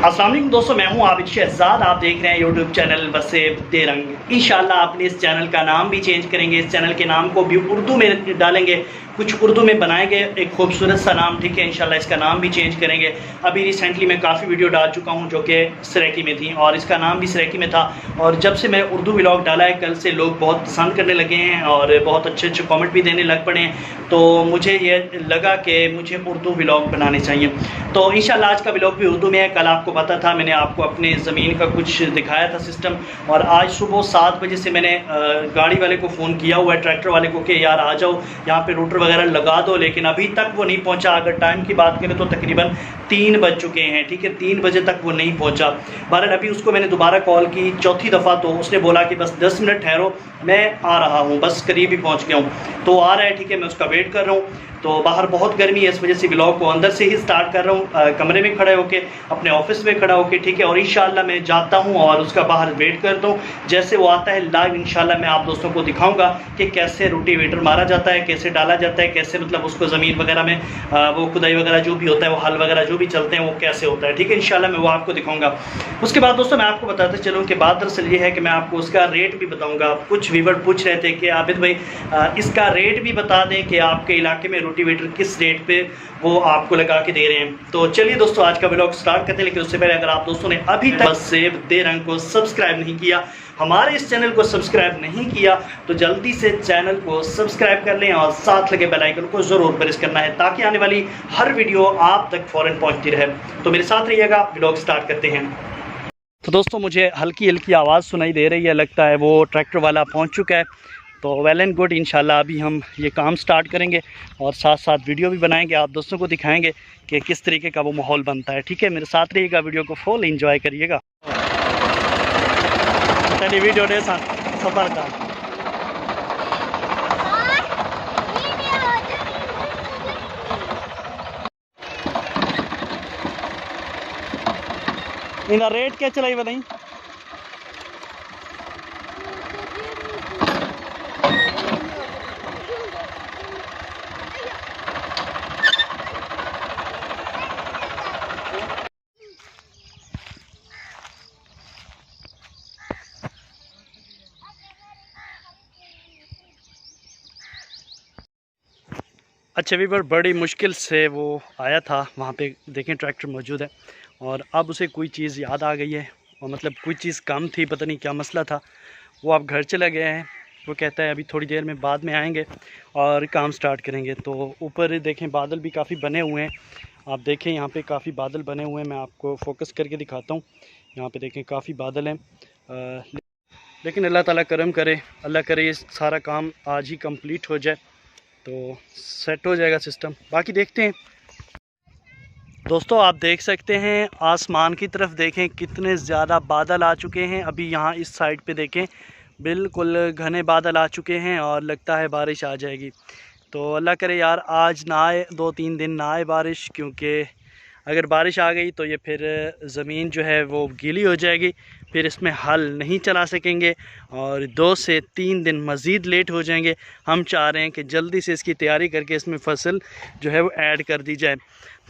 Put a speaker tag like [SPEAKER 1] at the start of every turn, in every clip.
[SPEAKER 1] अस्सलाम वालेकुम दोस्तों, मैं हूं आबिद शहजाद। आप देख रहे हैं यूट्यूब चैनल वसेब दे रंग। इंशाल्लाह आपने इस चैनल का नाम भी चेंज करेंगे, इस चैनल के नाम को भी उर्दू में डालेंगे, कुछ उर्दू में बनाएंगे एक खूबसूरत सा नाम, ठीक है। इंशाल्लाह इसका नाम भी चेंज करेंगे। अभी रिसेंटली मैं काफ़ी वीडियो डाल चुका हूं जो कि सराइकी में थी और इसका नाम भी सराइकी में था, और जब से मैं उर्दू व्लॉग डाला है कल से लोग बहुत पसंद करने लगे हैं और बहुत अच्छे अच्छे कमेंट भी देने लग पड़े हैं। तो मुझे ये लगा कि मुझे उर्दू व्लॉग बनाने चाहिए, तो इंशाल्लाह आज का व्लॉग भी उर्दू में है। कल आपको पता था, मैंने आपको अपने ज़मीन का कुछ दिखाया था सिस्टम, और आज सुबह 7 बजे से मैंने गाड़ी वाले को फ़ोन किया हुआ है, ट्रैक्टर वाले को, कि यार आ जाओ यहाँ पे रूटर वगैरह लगा दो, लेकिन अभी तक वो नहीं पहुँचा। अगर टाइम की बात करें तो तकरीबन 3 बज चुके हैं, ठीक है, 3 बजे तक वो नहीं पहुँचा। बहरहाल अभी उसको मैंने दोबारा कॉल की चौथी दफ़ा, तो उसने बोला कि बस 10 मिनट ठहरो, मैं आ रहा हूँ, बस करीब ही पहुँच गया हूँ। तो आ रहा है, ठीक है, मैं उसका वेट कर रहा हूँ। तो बाहर बहुत गर्मी है, इस वजह से व्लॉग को अंदर से ही स्टार्ट कर रहा हूँ, कमरे में खड़े होके, अपने ऑफिस में खड़ा होके, ठीक है। और इंशाल्लाह मैं जाता हूँ और उसका बाहर वेट करता हूँ। जैसे वो आता है लाइव इंशाल्लाह मैं आप दोस्तों को दिखाऊंगा कि कैसे रोटीवेटर मारा जाता है, कैसे डाला जाता है, कैसे मतलब उसको ज़मीन वगैरह में वो खुदाई वगैरह जो भी होता है, वो हल वगैरह जो भी चलते हैं वो कैसे होता है, ठीक है। इंशाल्लाह मैं वो आपको दिखाऊंगा। उसके बाद दोस्तों मैं आपको बताते चलूँ कि बात दरअसल ये है कि मैं आपको उसका रेट भी बताऊँगा। कुछ व्यूअर पूछ रहे थे कि आबिद भाई इसका रेट भी बता दें कि आपके इलाके में रोटीवेटर किस रेट पे वो आपको लगा के दे रहे हैं। तो चलिए दोस्तों आज का व्लॉग स्टार्ट करते हैं, लेकिन उससे पहले अगर आप दोस्तों ने अभी तक वसेब दे रंग को सब्सक्राइब नहीं किया, हमारे इस चैनल को सब्सक्राइब नहीं किया, तो जल्दी से चैनल को सब्सक्राइब कर लें और साथ लगे बेल आइकन को ज़रूर प्रेस करना है, ताकि आने वाली हर वीडियो आप तक फ़ौरन पहुंचती रहे। तो मेरे साथ रहिएगा, व्लॉग स्टार्ट करते हैं। तो दोस्तों मुझे हल्की हल्की आवाज़ सुनाई दे रही है, लगता है वो ट्रैक्टर वाला पहुँच चुका है। तो वेल एंड गुड, इंशाल्लाह अभी हम ये काम स्टार्ट करेंगे और साथ साथ वीडियो भी बनाएंगे, आप दोस्तों को दिखाएंगे कि किस तरीके का वो माहौल बनता है, ठीक है। मेरे साथ रहिएगा, वीडियो को फुल एंजॉय करिएगा। चलिए वीडियो दे सफ़र का इनका रेट क्या चलाई बताई। अच्छा वीवर, बड़ी मुश्किल से वो आया था, वहाँ पे देखें ट्रैक्टर मौजूद है, और अब उसे कोई चीज़ याद आ गई है, और मतलब कोई चीज़ कम थी, पता नहीं क्या मसला था। वो अब घर चला गया है, वो कहता है अभी थोड़ी देर में बाद में आएंगे और काम स्टार्ट करेंगे। तो ऊपर देखें बादल भी काफ़ी बने हुए हैं, आप देखें यहाँ पे काफ़ी बादल बने हुए हैं, मैं आपको फोकस करके दिखाता हूँ। यहाँ पे देखें काफ़ी बादल हैं, लेकिन अल्लाह ताला करम करे, अल्लाह करे ये सारा काम आज ही कंप्लीट हो जाए तो सेट हो जाएगा सिस्टम। बाकी देखते हैं। दोस्तों आप देख सकते हैं आसमान की तरफ देखें कितने ज़्यादा बादल आ चुके हैं। अभी यहाँ इस साइड पे देखें बिल्कुल घने बादल आ चुके हैं और लगता है बारिश आ जाएगी। तो अल्लाह करे यार आज ना आए, 2-3 दिन ना आए बारिश, क्योंकि अगर बारिश आ गई तो ये फिर ज़मीन जो है वो गीली हो जाएगी, फिर इसमें हल नहीं चला सकेंगे और 2 से 3 दिन मज़ीद लेट हो जाएंगे। हम चाह रहे हैं कि जल्दी से इसकी तैयारी करके इसमें फसल जो है वो ऐड कर दी जाए।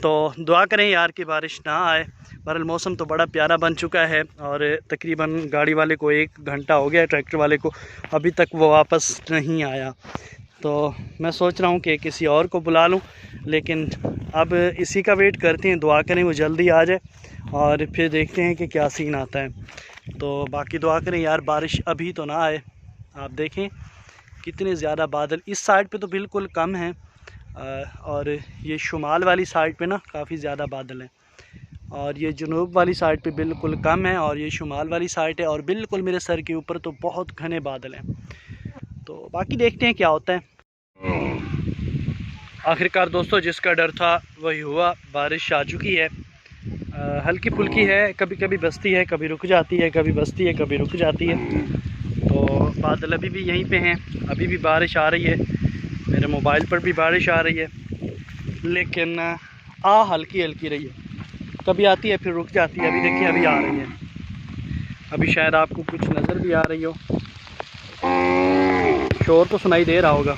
[SPEAKER 1] तो दुआ करें यार कि बारिश ना आए। बहरहाल मौसम तो बड़ा प्यारा बन चुका है, और तकरीबन गाड़ी वाले को 1 घंटा हो गया, ट्रैक्टर वाले को अभी तक वो वापस नहीं आया। तो मैं सोच रहा हूँ कि किसी और को बुला लूँ, लेकिन अब इसी का वेट करते हैं। दुआ करें वो जल्दी आ जाए और फिर देखते हैं कि क्या सीन आता है। तो बाकी दुआ करें यार बारिश अभी तो ना आए। आप देखें कितने ज़्यादा बादल इस साइड पे तो बिल्कुल कम हैं, और ये शुमाल वाली साइड पे ना काफ़ी ज़्यादा बादल हैं, और ये जनूब वाली साइड पे बिल्कुल कम है, और ये शुमाल वाली साइड है, और बिल्कुल मेरे सर के ऊपर तो बहुत घने बादल हैं। तो बाकी देखते हैं क्या होता है। आखिरकार दोस्तों जिसका डर था वही हुआ, बारिश आ चुकी है। हल्की फुल्की है, कभी कभी बसती है, कभी रुक जाती है, कभी बसती है, कभी रुक जाती है। तो बादल अभी भी यहीं पे हैं, अभी भी बारिश आ रही है, मेरे मोबाइल पर भी बारिश आ रही है, लेकिन हल्की हल्की रही है, कभी आती है फिर रुक जाती है। अभी देखिए अभी आ रही है, अभी शायद आपको कुछ नज़र भी आ रही हो, शोर तो सुनाई दे रहा होगा।